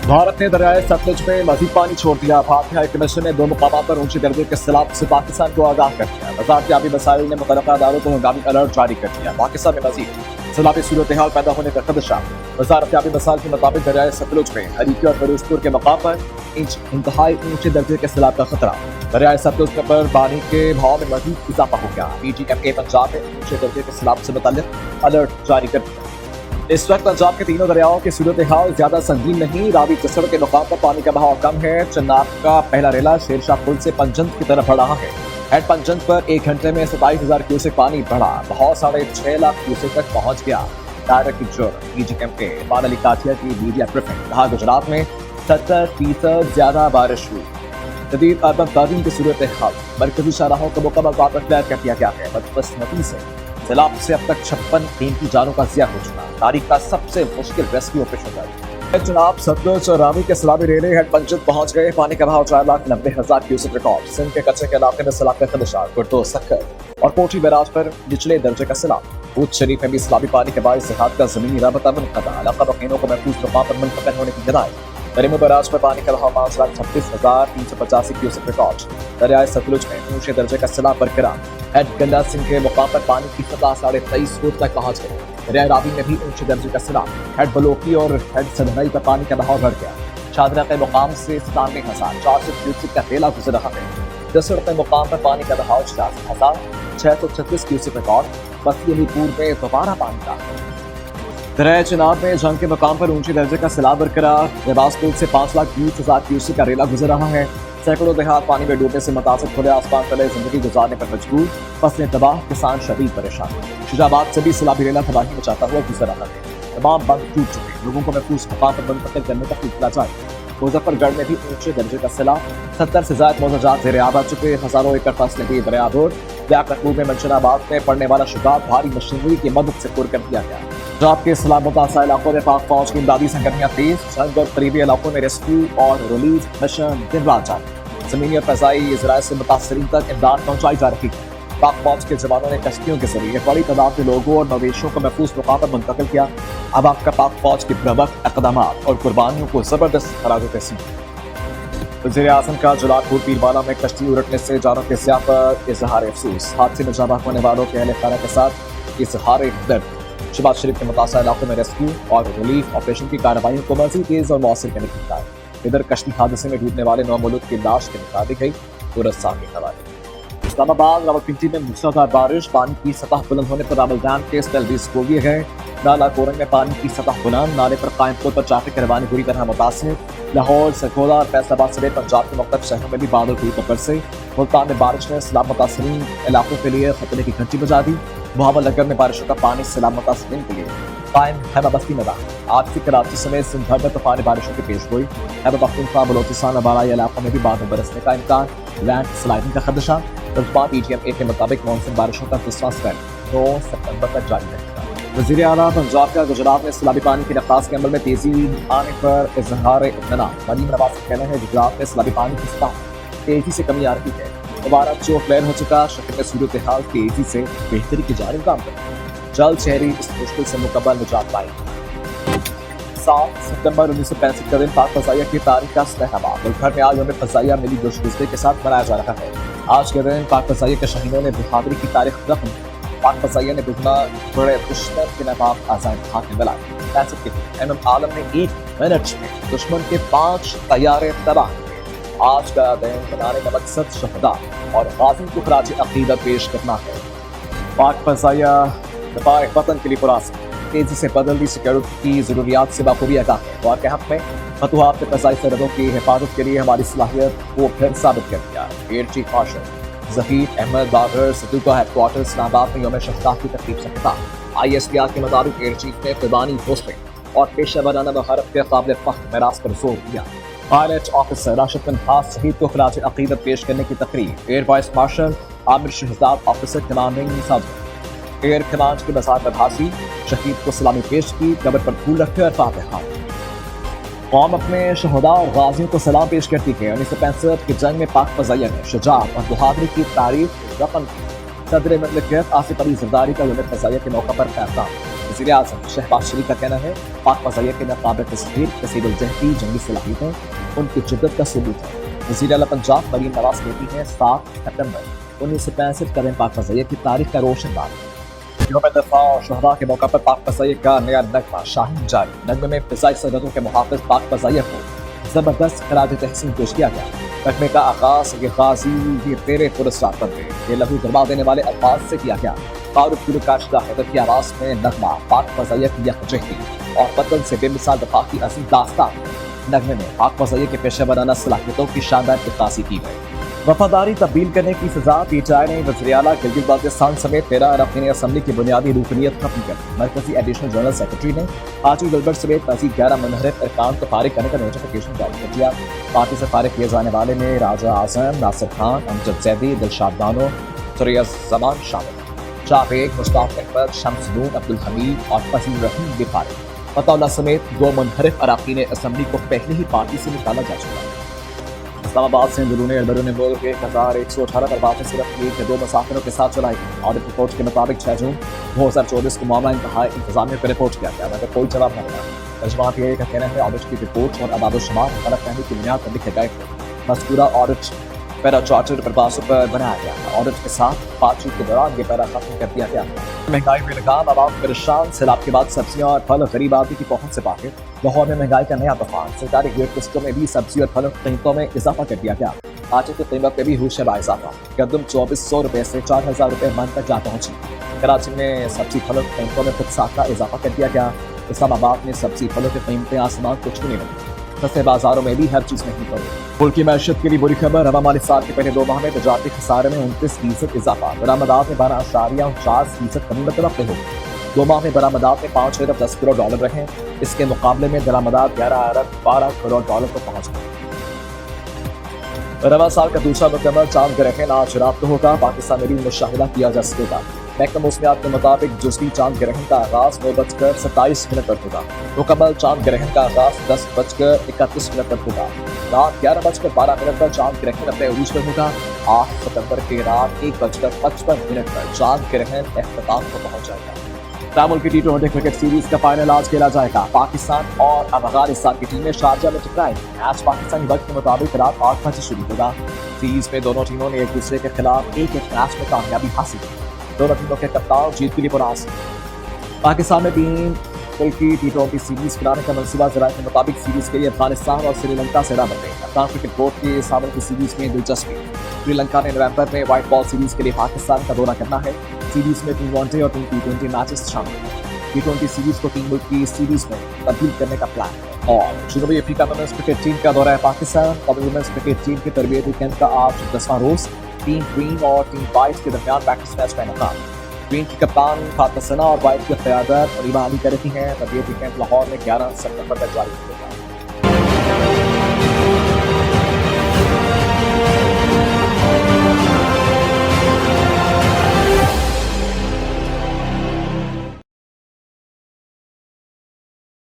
भारत ने दरियाए सतलुज में मजीद पानी छोड़ दिया। भारतीय हाई कमीशन ने 2 मुकामात पर ऊंचे दर्जे के सैलाब से पाकिस्तान को आगाह कर दिया। वजारत आबी वसाइल ने मुतल्लिका अदालतों को हंगामी अलर्ट जारी कर दिया। पाकिस्तान में मजीद सैलाबी सूरत हाल पैदा होने का खदशा। वजारत आबी वसाइल के मुताबिक दरियाए सतलुज में हरीकी और फिरोजपुर के मकाम पर इंतहाई ऊंचे दर्जे के सैलाब का खतरा। दरियाए सतलुज पर पानी के भाव में मजीद इजाफा हो गया। PTMA पंजाब ने ऊंचे दर्जे के सैलाब से मुतल्लिक अलर्ट जारी कर दिया। इस वक्त पंजाब के तीनों दरियाओं की सूरत हाल ज्यादा संगीन नहीं। रावी कसड़ के मुकाम पर पानी का बहाव कम है। चन्नाब का पहला रेला शेरशाह पुल से पंजंत की तरफ बढ़ रहा है। हेड पंजंत पर 1 घंटे में 27,000 क्यूसेक पानी बढ़ा। बहाव 6.5 लाख क्यूसेक तक पहुंच गया। Director general PTMA Iqbal Ali Kathia की मीडिया ब्रीफिंग। कहा, गुजरात में 70% ज्यादा बारिश हुई। जदीद अर्बन प्लानिंग की सूरत हाल मरकजी शाहराहों को मुकम्मल तौर पर क्लियर कर दिया गया है। बदकिस्मती से सैलाब से अब तक 56 कीमती जानों का ज़िया हो चुका। तारीख का सबसे मुश्किल रेस्क्यू ऑपरेशन है। चनाब सतलुज और रावी के सैलाबी रेले हेड पंजत पहुंच गए। पानी का बहाव 4,90,000 क्यूसेक रिकॉर्ड। सिंध के कच्चे के इलाके में सैलाब का खदशा। गुर्दो, सक्कर और कोठी बैराज पर निचले दर्जे का सैलाब। बूथ शरीफ में भी सैलाबी पानी के बायस देहात का जमीनी राबता मुनक़ता। इलाका बकीनों को महफूज मकाम पर मुंतकिल होने की हिदायत। दरिमो बैराज पर पानी का बहाव 5,36,385 क्यूसेक रिकॉर्ड। दरियाए सतलुज में ऊंचे दर्जे का सैलाब बरकरार। हेड गंगा सिंह के मुकाम पर पानी की सतह 23.5 फुट तक पहुंच गई। दरियाए रावी में भी ऊंचे दर्जे का सैलाब। हेड बलोकी और हेड सधनई पर पानी का बहाव बढ़ गया। शादरा के मुकाम से 97,400 क्यूसेक का रेला गुजर रहा है। जसड़ के मुकाम पर पानी का बहाव 86,636 क्यूसेक रिकॉर्ड। बस यही पूर्व में दोबारा पानी का दरियाए चनाब में जंग के मकाम पर ऊंचे दर्जे का सैलाब बरकरार। रिवाज पुल से 5,20,000 क्यूसेक का रेला गुजर रहा है। सैकड़ों देहात पानी में डूबने से मुतासिर खुले आसमान तले जिंदगी गुजारने पर मजबूर। फसलें तबाह, किसान शदीद परेशान। शुजाबाद से भी सैलाबी रेला तबाही मचाता हुआ गुजर रहा है। तमाम बंद टूट चुके। लोगों को महफूज मकाम पर मुंतकिल करने का सिलसिला जारी। मुजफ्फरगढ़ में भी ऊंचे दर्जे का सैलाब। 70 से ज्यादा मौजाजात ज़ेर आब आ चुके। हजारों एकड़ फसलें भी दरियाबोर। ब्याकरपुर में मंशनाबाद में पड़ने वाला शुगाब भारी मशीनरी की मदद से पुर कर दिया गया। पंजाब के सैलाब मुतासर इलाकों में पाक फौज की इमदादी सरगर्मियां तेज। जंग और करीबी इलाकों में रेस्क्यू और रिलीफ मिशन दिन रात जारी। जमीनी और फजाई ज़राए से मुतासरीन तक इमदाद पहुंचाई जा रही है। पाक फौज के जवानों ने कश्तियों के जरिए बड़ी तादाद में लोगों और मवेशियों को महफूज मकाम पर मुंतकिल किया। अब आपका पाक फौज के प्रमुख इक़दामात और कुर्बानियों को जबरदस्त खराज तहसीन। वज़ीर आज़म का जलालपुर पीरवाला में कश्ती उलटने से जानों के ज़िया पर इजहार अफसोस। हादसे में जाँ होने वालों के अहले खाना के साथ इजहार दर्द। शहबाज शरीफ के मुतासर इलाकों में रेस्क्यू और रिलीफ ऑपरेशन की कार्रवाई को मज़ीद तेज और मौसर करने की हिदायत। इधर कश्ती हादसे में डूबने वाले 9 मुल्क की लाश के निकाल दी गई। पूरसा के हवाले। इस्लामाबाद रावलपिंडी में मूसलाधार बारिश। पानी की सतह बुलंद होने पर रावल डैम के तलवीज खो दिए गए। नाला कोरंग में पानी की सतह बुलंद। नाले पर कायम पुल पर ट्रैफिक रवानी बुरी तरह मुतासिर। लाहौर, सरगोदा और फैसलाबाद समेत पंजाब के मुख्तलिफ शहरों में भी बादल हुई पर से। मुल्तान में बारिश ने सैलाब मुतासरीन इलाकों के लिए खतरे की घंटी बजा दी। मुहावरनगर में बारिशों का पानी सैलाब मुतासरीन के लिए कायम खैबर बस्ती में रहा। आज से कराची समेत सिंध भर में तूफानी बारिशों की पेश गोई। खैबर पख्तूनख्वा, बलोचिस्तान और बालाई इलाकों में भी बादल बरसने का इम्कान। लैंड स्लाइडिंग का खदशा। PTMA के मुताबिक मानसून बारिशों का 2वां स्पेल 9 सितंबर तक जारी रहेगा। वज़ीर आला पंजाब का गुजरात में सैलाबी पानी के नक्कास के अमल में तेजी आने पर इजहार इत्मीनान। मरीम नवाज का कहना है गुजरात में सैलाबी पानी की सतह तेजी से कमी आ रही है। दोबारा चोट लहर हो चुका। शक्ल में सूरत हाल तेजी से बेहतरी की जानिब काम करें। जल्द शहरी इस मुश्किल से मुकम्मल निजात पाएंगे। 7 सितंबर 1965 का दिन पाक फ़ज़ाइया की तारीख का इस्तेहबाब। मुल्क भर में आज यौम फ़ज़ाइया मिली जोश-गुज़री के साथ मनाया जा रहा है। आज के दिन पाक फ़ज़ाइया के शहीदों ने बहादुरी की तारीख रकम। पाक फ़ज़ाइया ने दुश्मन बड़े दुश्मन के नवाब आज़ाद खान ने मिला। 65 के दिन एमएम आलम ने 1 मिनट में दुश्मन के 5 तैयारे तबाह किए। आज का दिन मनाने का मकसद शहदा और गाज़ी को खराज अक़ीदत पेश करना है। पाक फ़ज़ाइया दफ़ाए वतन के लिए पुरासा तेजी से बदलती सिक्योरिटी की ज़रूरियात से बाखूबी आगाह है। और के हक़ में फतुहात में फ़ज़ाई सरहदों की हिफाजत के लिए हमारी सलाहियत को फिर साबित कर दिया। Air chief marshal Zaheer Ahmed Babar Sidhu का हेडक्वार्टर इस्लामाबाद में यौम शहदा की तकरीब से खिताब। ISPR के मुताबिक एयर चीफ ने फ़िदानी पोस्टिंग और पेशा वराना महारत के काबिल फ़ख्र मेराज पर जोर दिया। पायलट ऑफिसर राशिद बिन हास शहीद को खराज अक़ीदत पेश करने की तकरीब। Air vice marshal Amir Shahzad officer commanding सदर एयर कमांड के मज़ार पर हासिल। शहीद को सलामी पेश की। कब्र पर फूल रखे और फातिहा। कौम अपने शहदा और गाजियों को सलाम पेश करती है। 1965 की जंग में पाक फ़ज़ाइया ने शुजाअत और बहादुरी की तारीफ रकम की। सदर ममलिकत आसिफ अली ज़रदारी का यौम फ़ज़ाइया के मौका पर पैगाम। वज़ीर आज़म शहबाज शरीफ का कहना है पाक फ़ज़ाइया के नाक़ाबिल तस्ख़ीर कसीरुल-जहदी जंगी सलाहियतें उनकी शिद्दत का सबूत है। वज़ीर आला पंजाब मरीम नवाज़ कहती हैं 7 सितंबर 1965 का दिन पाक फ़ज़ाइया की तारीख का रोशन बात। यौम दफ़ा और शुहदा के मौका पर पाक फ़ज़ाइया का नया नगमा शाहीन जारी। नगमे में फ़िज़ाई सरहदों के मुहाफ़िज़ पाक फ़ज़ाइया को ज़बरदस्त खराज तहसीन पेश किया गया। नगमे का आगाज़ ये गाज़ी ये तेरे पुरस्कार पर ये लहू गरमा देने वाले अल्फाज से किया गया। फारूक गुलकाशिदा हैदर की आवाज़ में नगमा पाक फ़ज़ाइया की यकजहती और वतन से बेमिसाल दफ़ा की अज़ीम दास्तान। नगमे में पाक फ़ज़ाइया के पेशा वराना सलाहियतों की शानदार इक्तासी की गई। वफादारी तब्दील करने की सजा पीटीआई ने वज़ीर आला गिलगित बाल्टिस्तान समेत 13 अरकान असम्बली की बुनियादी रुकनीत खत्म कर दी। मरकजी एडिशनल जनरल सेक्रेटरी ने हाजी गलबर्ट समेत मज़ीद 11 मुनहरिफ अरकान को फारिग करने का नोटिफिकेशन जारी कर दिया। पार्टी से फारिग किए जाने वाले में राजा आज़म, नासिर खान, अमजद ज़ैदी, दिलशाद बानो, सुरैया ज़मान शामिल हैं। जावेद, मुश्ताक अकबर, शम्स नूर, अब्दुल हमीद और फज़ील रहीम भी फारिग। फतहुल्लाह समेत 2 मुनहरिफ अरकान असम्बली को पहले ही पार्टी से निकाला जा चुका है। इस्लामाबाद से अंदरूनी मुल्क 1118 दरबार में सिर्फ 1 या 2 मुसाफिरों के साथ चलाई गई। ऑडिट रिपोर्ट के मुताबिक 6 जून 2024 को मामला इंतहाई इंतजामिया को रिपोर्ट किया गया मगर कोई जवाब न मिला। तर्जुमान पीटीआई का कहना है ऑडिट की रिपोर्ट और अदाद-ओ-शुमार गलतफहमी की बुनियाद पर लिखे गए थे। मज़कूरा ऑडिट पैरा चार्टर्ड प्रभासों पर बनाया गया था। ऑडिट के साथ बातचीत के दौरान ये पैरा खत्म कर दिया गया था। महंगाई में लगाम, आवाम परेशान, सैलाब के बाद सब्जियां और फल गरीब आदमी की पहुंच से बाहर। लाहौर में महंगाई का नया तूफान। सरकारी ग्रेड लिस्टों में भी सब्जी और फलों की कीमतों में इजाफा कर दिया गया। आटे की कीमत में भी हुई शबा इजाफा। गंदम 2400 रुपये से 4000 रुपये मन तक जा पहुंची। कराची में सब्जी फलों की कीमतों में खुद साखा इजाफा कर दिया गया। इस्लामाबाद में सब्जी फलों की कीमतें आसमान को छूने लगी। सस्ते बाजारों में भी हर चीज महंगी पड़ी। मुल्क की मैशत के लिए बुरी खबर। रवा माली साल के पहले 2 माह में तजारती खसारे में 29% इजाफा। बरामदात में 12.49% कमी मतरफ़ हो। 2 माह में बरामदात में 5 अरब 10 करोड़ डॉलर रहे। इसके मुकाबले में दरामदात 11 अरब 12 करोड़ डॉलर को पहुंच गए। रवा साल का दूसरा मुकम्मल चांद ग्रहण आज रात को होगा। पाकिस्तान में भी मुशाहिदा किया जा सकेगा। महकमा मौसमियात के मुताबिक जुज़वी चांद ग्रहण का आगाज़ 9:27 पर होगा। मुकम्मल चांद ग्रहण का आगाज़ 10:31 पर होगा। रात 11:12 पर चांद ग्रहण अपने उरूज पर होगा। 8 सितंबर की रात 1:55 पर चांद ग्रहण इख्तिताम को पहुंच जाएगा। तामुल की T20 क्रिकेट सीरीज का फाइनल आज खेला जाएगा। पाकिस्तान और अफगानिस्तान की टीमें शारजा में टकराएंगी। मैच पाकिस्तानी वक्त के मुताबिक रात 8 बजे शुरू होगा। सीरीज में दोनों टीमों ने एक दूसरे के खिलाफ एक मैच में कामयाबी हासिल की। दोनों टीमों के कप्तान जीत के लिए पुरआज़। पाकिस्तान में 3 कल की T20 सीरीज खिलाने का मंसूबा ज़राए के मुताबिक सीरीज के लिए अफगानिस्तान और श्रीलंका से रबते हैं। अफगान क्रिकेट बोर्ड के सामने की सीरीज में दिलचस्पी। श्रीलंका ने नवंबर में व्हाइट बॉल सीरीज के लिए पाकिस्तान का दौरा करना है। सीरीज में 3 वनडे और 3 T20 मैचेस शामिल हैं। T20 सीरीज को 3 मुल्क की सीरीज में तब्दील करने का प्लान है। और जनूबी अफ्रीका वुमेन्स क्रिकेट टीम का दौरा है पाकिस्तान। वुमेन्स क्रिकेट टीम के तरबियती कैंप का आज 10वां रोज टीम ग्रीन और टीम वाइट के दरमियान प्रैक्टिस मैच का इनेकाद। ग्रीन की कप्तान फातिमा सना और वाइट की क़यादत अलीमा अली कर रही हैं। तरबियती कैंप लाहौर में 11 सितंबर तक जारी रहेगा।